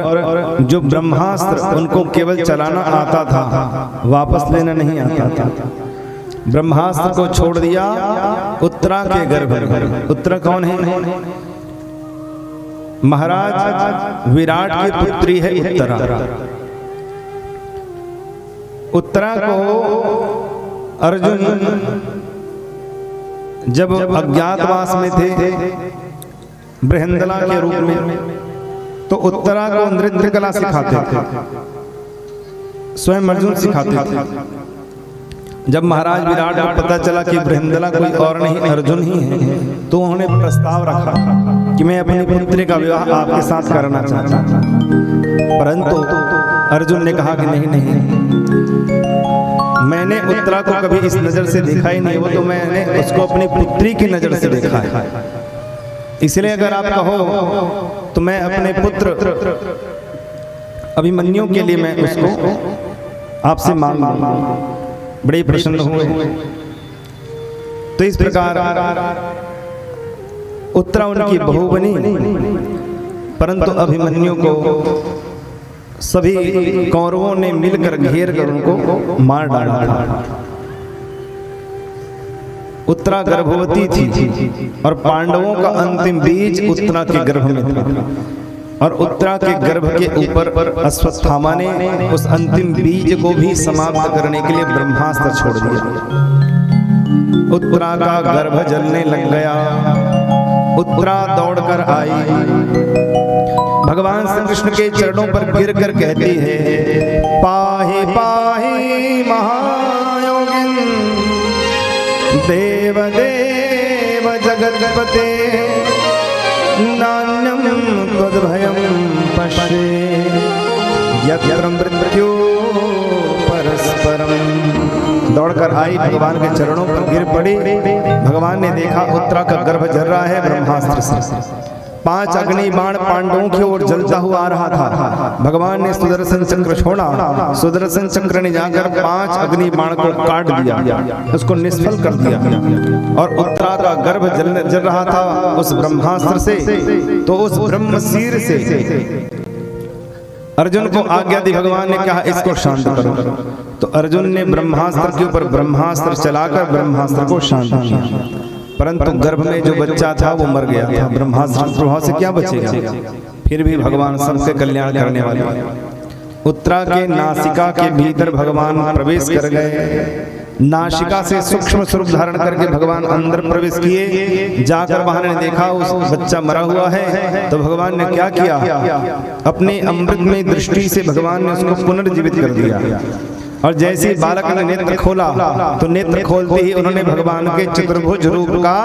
और जो ब्रह्मास्त्र उनको केवल चलाना आता था, वापस लेना नहीं आता था। ब्रह्मास्त्र को छोड़ दिया उत्तरा के गर्भ में। उत्तरा कौन है? महाराज विराट की पुत्री है उत्तरा। उत्तरा को अर्जुन जब अज्ञातवास में थे बृहंदला के रूप में, तो उत्तरा को नृत्य कला सिखाते थे, स्वयं अर्जुन सिखाते थे। जब महाराज विराट को पता चला कि बृहंदला कोई और नहीं अर्जुन ही है, तो उन्होंने प्रस्ताव रखा कि मैं अपनी पुत्री का विवाह आपके साथ करना चाहता हूं। परंतु अर्जुन ने कहा कि नहीं, मैंने उत्तरा को कभी इस नजर से देखा ही नहीं, वो तो मैंने उसको अपनी पुत्री की नजर से देखा है। इसलिए अगर आप कहो तो मैं अपने पुत्र अभिमन्यु के लिए मैं उसको आपसे मांग लूंगा। बड़े प्रसन्न हुए। तो इस प्रकार उत्तरा उनकी बहू बनी, परंतु अभिमन्यु को सभी कौरवों ने मिलकर घेर कर उनको मार डाला था। उत्तरा गर्भवती थी और पांडवों का अंतिम बीज उत्तरा के गर्भ में था, और उत्तरा के गर्भ के ऊपर अश्वत्थामा ने उस अंतिम बीज को भी समाप्त करने के लिए ब्रह्मास्त्र छोड़ दिया। उत्तरा का गर्भ जलने लग गया। उत्तरा दौड़कर आई, भगवान श्री कृष्ण के चरणों पर गिरकर कहती है, पाहि पाहि महायोगिन देव देव जगत्पते नान्यं त्वद्भयं पश्ये यत्र मृत्यु परस्परम। दौड़कर आई, भगवान के चरणों पर गिर पड़ी। भगवान ने देखा उत्तरा का गर्भ जल रहा है ब्रह्मास्त्र से। 5 अग्नि बाण पांडवों की ओर जलता हुआ आ रहा था। भगवान ने सुदर्शन चक्र छोड़ा, सुदर्शन चक्र ने जाकर 5 अग्नि बाण को काट दिया, उसको निष्फल कर दिया। और उत्तरा का गर्भ जल रहा था उस ब्रह्मास्त्र से। तो उस ब्रह्मशीर से अर्जुन को आज्ञा दी, भगवान ने कहा इसको शांत करो। तो अर्जुन ने ब्रह्मास्त्र के ऊपर ब्रह्मास्त्र चलाकर ब्रह्मास्त्र को शांत किया, परंतु गर्भ में जो बच्चा था वो मर गया था। ब्रह्मास्त्र प्रभाव से क्या बचेगा? फिर भी भगवान सबसे कल्याण करने वाले। उत्तरा के नासिका के भीतर भगवान प्रवेश कर गए। नासिका से सूक्ष्म स्वरूप धारण करके भगवान अंदर प्रवेश किए। जाकर वहां ने देखा उस बच्चा मरा हुआ है। तो भगवान ने क्या किया? अपने अमृत में दृष्टि से भगवान ने उसको पुनर्जीवित कर दिया। और जैसे बालक ने नेत्र खोला, तो नेत्र खोलते ही उन्होंने भगवान के चतुर्भुज रूप का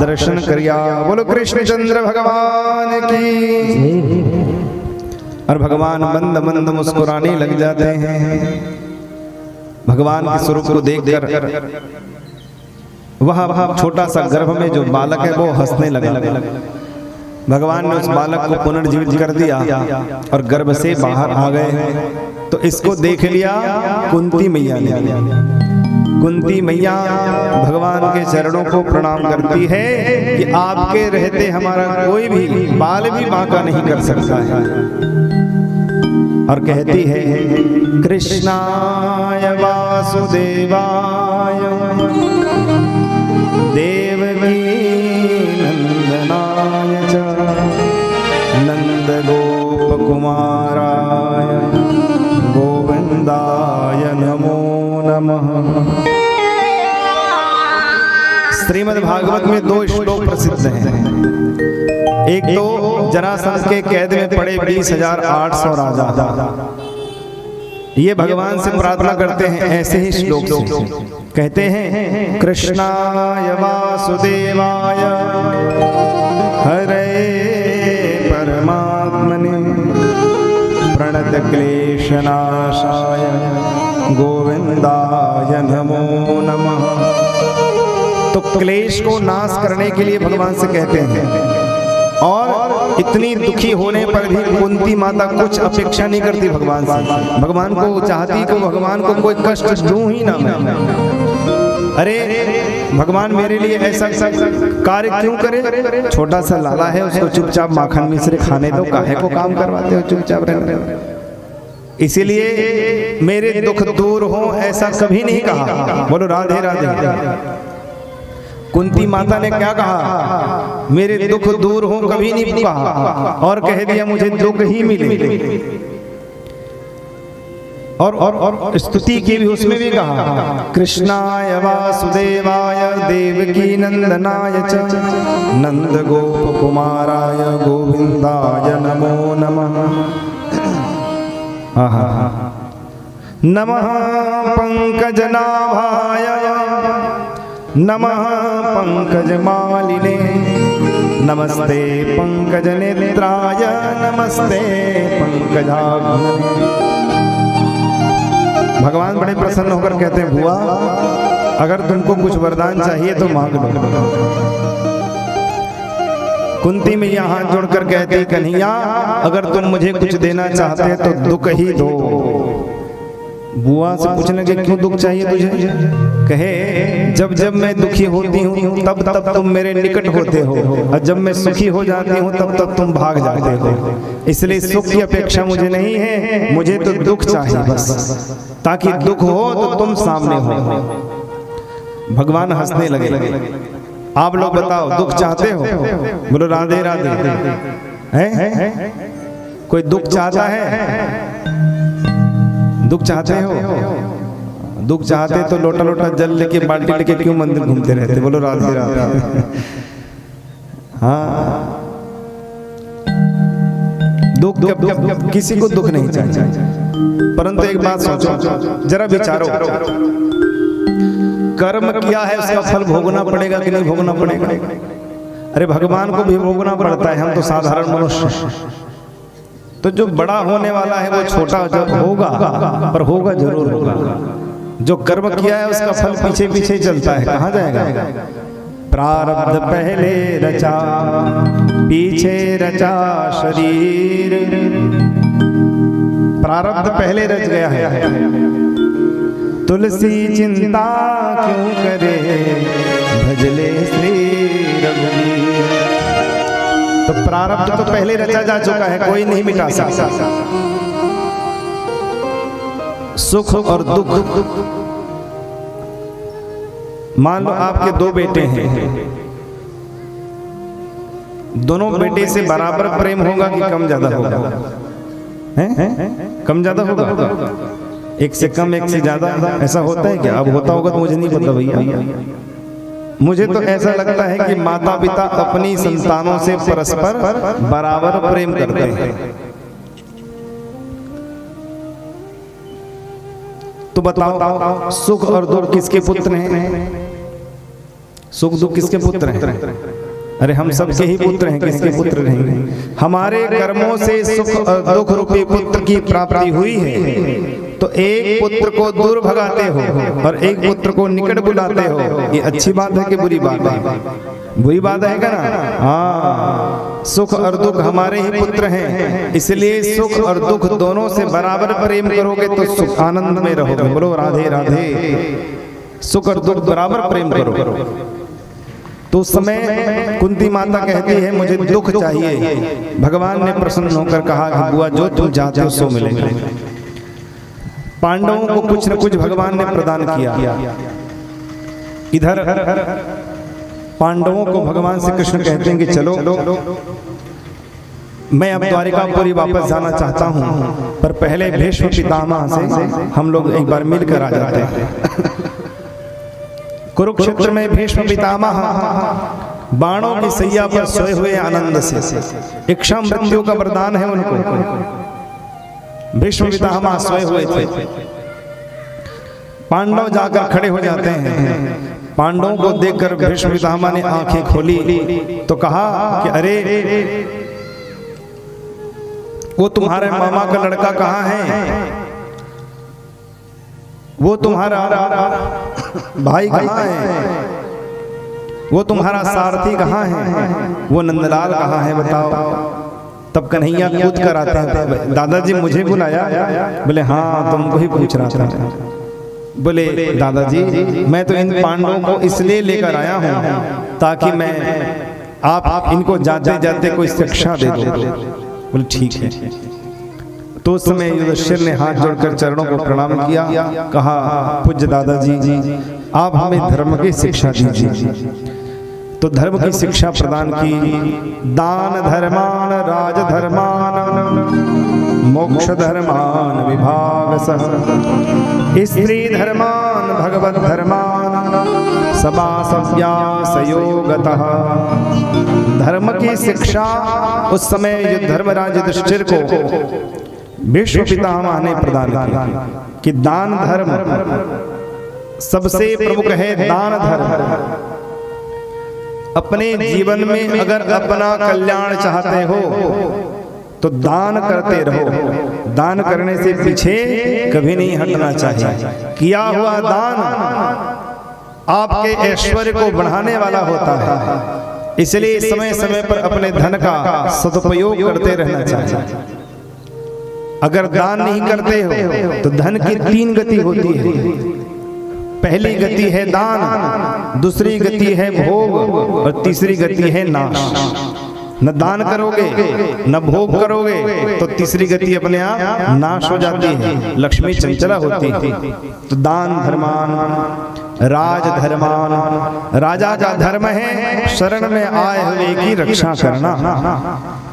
दर्शन किया। बोलो कृष्णचंद्र भगवान की। और भगवान मंद मंद मुस्कुराने लग जाते हैं। भगवान के स्वरूप को देखकर वह छोटा सा गर्भ में जो बालक है वो हंसने लगा। भगवान ने उस बालक को पुनर्जीवित कर दिया और गर्भ से बाहर आ गए। तो इसको देख लिया कुंती मैया ने। कुंती मैया भगवान के चरणों को प्रणाम करती है कि आपके रहते हमारा कोई भी बाल भी बांका नहीं कर सकता है। और कहती है, कृष्णाय वासुदेवाय देवकी नंदनाय च नंद गोप कुमाराय गोविंदाय नमो नमः। श्रीमद् भागवत में 2 श्लोक प्रसिद्ध हैं। एक तो जरासंध के कैद में पड़े 20,800 राजा, ये भगवान से प्रार्थना करते हैं ऐसे ही श्लोक से। कहते हैं, कृष्णाय वासुदेवाय हरे परमात्मने प्रणत क्लेशनाशाय गोविंदाय नमो नमः। तो क्लेश को नाश करने के लिए भगवान से कहते हैं। और इतनी दुखी होने पर भी कुंती माता कुछ अपेक्षा नहीं करती भगवान से। भगवान को चाहती को भगवान को कोई कष्ट दूं ही ना मैं। अरे भगवान मेरे लिए ऐसा कार्य क्यों करे? छोटा सा लाला है, उसको चुपचाप माखन मिश्री खाने दो, काहे को काम करवाते हो, चुपचाप रहने दो। इसीलिए मेरे दुख दूर हो ऐसा कभी नहीं कहा। बोलो राधे राधे। कुंती माता ने क्या कहा? मेरे दुख दूर हो कभी नहीं कहा, और कह दिया मुझे दुख ही मिले। और स्तुति की भी उसमें भी कहा, कृष्णाय वासुदेवाय देवकी नंदनाय च नंद गोप कुमाराय गोविंदाय नमो नमः। नमः पंकजनाभाय नमः पंकजमालिने नमस्ते पंकजनेत्राय नमस्ते पंकजाग्ने। भगवान बड़े प्रसन्न होकर कहते हैं, बुआ अगर तुमको कुछ वरदान चाहिए तो मांग लो। कुंती मैया हाथ जोड़कर कहती, कन्हैया अगर तुम मुझे कुछ देना चाहते हैं तो दुख ही दो। बुआ से पूछने के क्यों दुख चाहिए तुझे? कहे जब जब मैं दुखी होती हूँ तब तब तुम मेरे निकट होते हो, और जब मैं सुखी हो जाती हूँ तब तब तुम भाग जाते हो। इसलिए सुख की अपेक्षा मुझे नहीं है, मुझे तो दुख चाहिए बस, ताकि दुख हो तो तुम सामने हो। भगवान हंसने लगे। आप लोग बताओ दुख चाहते हो? बोलो राधे राधे। है? कोई दुख चाहता है? दुख चाहते हो? दुख चाहते तो लोटा लोटा जल लेके बाल्टी लेके क्यों मंदिर घूमते रहते? बोलो राधे राधे। हाँ, दुख किसी को दुख नहीं चाहिए, परंतु एक बात सोचो, जरा विचारो, कर्म किया है उसका फल भोगना पड़ेगा कि नहीं भोगना पड़ेगा? अरे भगवान को भी भोगना पड़ता है, हम तो साधारण मनुष्य। तो जो बड़ा होने वाला है वो छोटा जब होगा, पर होगा जरूर होगा। जो कर्म किया है उसका फल पीछे पीछे चलता है, कहाँ जाएगा? प्रारब्ध पहले रचा पीछे रचा शरीर। प्रारब्ध पहले रच गया है। तुलसी चिंता क्यों करे भजले श्री रघुवीर। तो प्रारब्ध तो पहले रचा जा चुका है, कोई नहीं मिटा सकता। सुख और दुख, मान लो आपके दो बेटे हैं, दोनों बेटे से बराबर प्रेम होगा कि कम ज्यादा होगा? कम ज्यादा होगा? एक से कम एक से ज्यादा ऐसा होता है क्या? अब होता होगा तो मुझे नहीं पता भैया। मुझे तो ऐसा लगता है कि माता पिता अपनी संतानों से परस्पर बराबर प्रेम करते हैं। तो बताओ सुख और दुख किसके पुत्र हैं? सुख दुख किसके पुत्र हैं? अरे हम सबके ही पुत्र हैं, किसके पुत्र नहीं? हमारे कर्मों से सुख और दुख रूपी पुत्र की प्राप्ति हुई है, तो एक पुत्र को दूर भगाते हो और एक पुत्र को निकट बुलाते हो, ये अच्छी बात है कि बुरी बात है? बुरी बात है क्या ना? हाँ, सुख और दुख हमारे ही पुत्र हैं, इसलिए सुख और दुख दोनों से बराबर प्रेम करोगे तो सुख आनंद में रहोगे। बोलो राधे राधे। सुख और दुख बराबर प्रेम करो। तो उस समय कुंती माता कहती है मुझे दुख चाहिए। भगवान ने प्रसन्न होकर कहा कि बुआ जो तुम चाहते हो सो मिलेगा। पांडवों को कुछ न कुछ भगवान ने प्रदान किया। इधर पांडवों को भगवान श्री कृष्ण कहते हैं कि चलो मैं अब द्वारिकापुरी वापस जाना चाहता हूं, पर पहले भीष्म पितामह से हम लोग एक बार मिलकर आ जाते हैं। कुरुक्षेत्र में भीष्म पितामह बाणों की सैया पर सोए हुए आनंद से, इच्छा मृत्यु का वरदान है उनको। भीष्म पितामह सोए हुए थे। पांडव जाकर खड़े हो जाते हैं। पांडवों को देखकर भीष्म पितामह ने आंखें खोली तो कहा कि अरे वो तुम्हारे मामा का लड़का कहाँ है? वो तुम्हारा भाई कहाँ है? वो तुम्हारा सारथी कहाँ है? वो नंदलाल कहाँ है बताओ? तब कन्हैया कूद कर आते हैं, दादाजी मुझे बुलाया? बोले हाँ तुमको ही पूछ रहा था। बोले दादाजी मैं तो इन पांडवों को इसलिए लेकर आया हूं ताकि मैं आप इनको जाते जाते कोई शिक्षा दे दो। बोले ठीक है। तो उस समय युधिष्ठिर ने हाथ जोड़कर चरणों को प्रणाम किया, कहा पूज्य दादाजी आप हमें धर्म की शिक्षा दीजिए। तो धर्म की शिक्षा प्रदान की। दान धर्मान राज धर्मान मोक्ष धर्मान विभागसः स्त्री धर्मान भगवत धर्मान समासव्यासयोगतः। धर्म की शिक्षा उस समय धर्मराज युधिष्ठिर को विश्व पितामह ने प्रदान किया कि दान धर्म सबसे प्रमुख है। दान धर्म अपने जीवन में अगर अपना कल्याण चाहते हो तो दान करते रहो। दान करने से पीछे कभी नहीं हटना चाहिए। किया हुआ दान आपके ऐश्वर्य को बढ़ाने वाला होता है, इसलिए समय समय पर अपने धन का सदुपयोग करते रहना चाहिए। अगर दान नहीं करते हो तो धन की 3 गति होती है। पहली गति है दान, दूसरी गति है भोग और तीसरी गति है नाश। न दान करोगे न भोग करोगे तो तीसरी गति अपने आप नाश हो जाती है, लक्ष्मी चंचला होती है। तो दान धर्मान राज धर्मान, राजा का धर्म है शरण में आए हुए की रक्षा करना,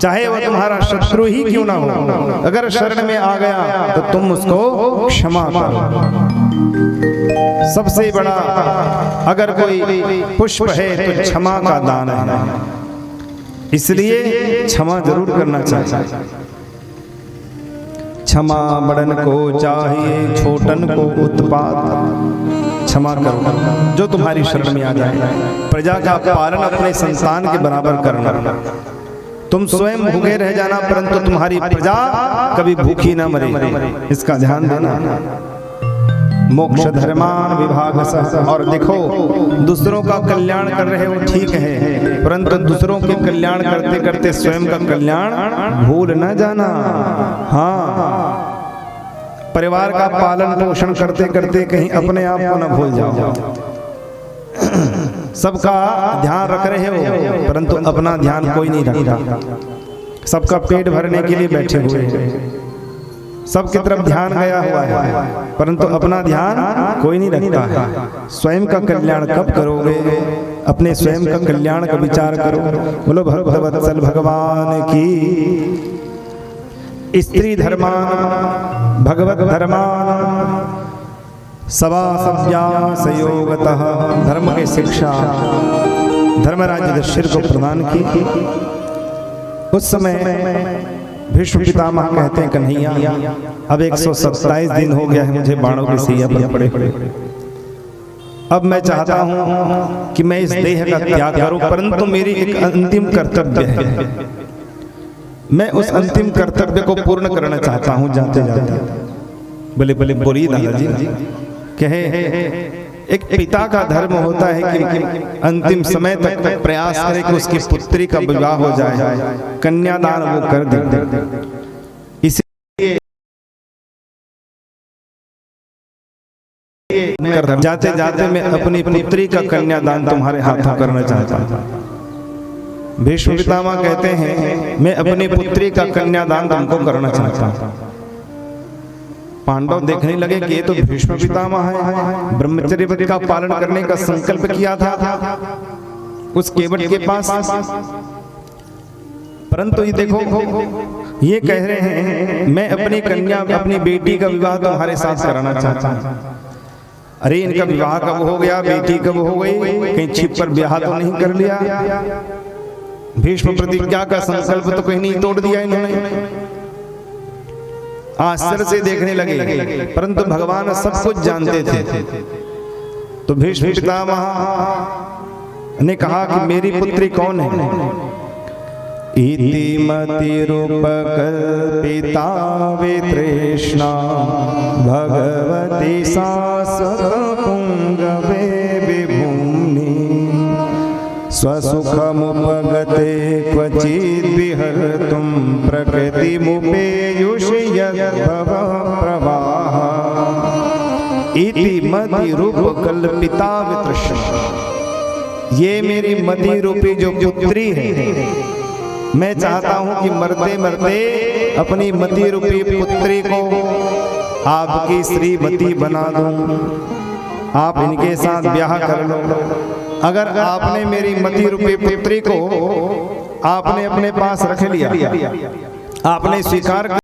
चाहे वह तुम्हारा शत्रु ही क्यों ना हो। अगर शरण में आ गया तो तुम उसको क्षमा करो। सबसे बड़ा अगर कोई पुष्प है तो क्षमा का दान है, इसलिए क्षमा जरूर करना चाहिए। क्षमा बड़न को चाहिए छोटन को उत्पात। क्षमा करो जो तुम्हारी शरण में आ जाए। प्रजा का पालन अपने संतान के बराबर करना। तुम स्वयं भूखे रह जाना परंतु तुम्हारी प्रजा कभी भूखी ना मरे, इसका ध्यान देना। मोक्ष धर्मान विभागसः। और देखो दूसरों का कल्याण कर रहे हो ठीक है, परंतु दूसरों के कल्याण करते करते स्वयं का कल्याण भूल न जाना। हाँ, परिवार का पालन पोषण करते करते कहीं अपने आप को न भूल जाओ। सबका ध्यान रख रहे हो परंतु अपना ध्यान कोई नहीं रखता। सबका पेट भरने के लिए बैठे हुए हैं, सबकी तरफ ध्यान गया हुआ है परंतु अपना ध्यान कोई नहीं रखता है। स्वयं का कल्याण कब करोगे? अपने स्वयं का कल्याण का विचार करो। बोलो भगवत्सल भगवान की। स्त्री धर्मान भगवत धर्मान समासव्यासयोगतः। धर्म की शिक्षा धर्मराज युधिष्ठिर को प्रदान की। उस समय भीष्म पितामह कहते हैं कन्हैया अब 127 दिन हो गया है मुझे बाणों की सैया पर पड़े। अब मैं चाहता हूं कि मैं इस देह का त्याग करूं, परंतु मेरी एक अंतिम कर्तव्य है। मैं उस अंतिम कर्तव्य को पूर्ण करना चाहता हूं जाते जाते। बोले बोले बोली दादाजी। कहे एक पिता का धर्म होता है कि अंतिम समय तक प्रयास करे कि उसकी पुत्री का विवाह हो जाए, कन्यादान वो कर दे। इसलिए जाते जाते मैं अपनी पुत्री का कन्यादान तुम्हारे हाथों करना चाहता हूं। भीष्म पितामह कहते हैं मैं अपनी पुत्री का कन्यादान तुमको करना चाहता हूं। पांडव देखने लगे कि ये तो भीष्म पितामह है, ब्रह्मचर्य व्रत का पालन करने का संकल्प किया था उस केवट के पास, परंतु ये देखो ये कह रहे हैं मैं अपनी कन्या अपनी बेटी का विवाह तुम्हारे साथ कराना चाहता हूं। अरे इनका विवाह कब हो गया, बेटी कब हो गई, कहीं छिप पर ब्याह तो नहीं कर लिया? भीष्म प्रतिज्ञा का संकल्प तो कहीं नहीं तोड़ दिया इन्होंने। आश्चर्य से देखने लगे, परंतु भगवान सब कुछ जानते थे। तो भीष्म पितामह ने कहा कि मेरी पुत्री कौन है? इति मतिरुपकल्पिता वितृष्णा भगवती शाश्वतपुंगवे विभूम्नि स्वसुखमुपगते क्वचिद् विहर्तुं प्रकृतिमुपेयुषि यद्भव प्रवाह इति मति रूप कल्पिता वितृष्णा। ये मेरी मति रूपी जो पुत्री है, मैं चाहता हूं कि मरते मरते अपनी मति रूपी पुत्री को आपकी श्रीमती बना दूं, आप इनके साथ ब्याह कर लो। अगर आपने मेरी मति रूपी पुत्री को आपने अपने पास रख लिया, आपने स्वीकार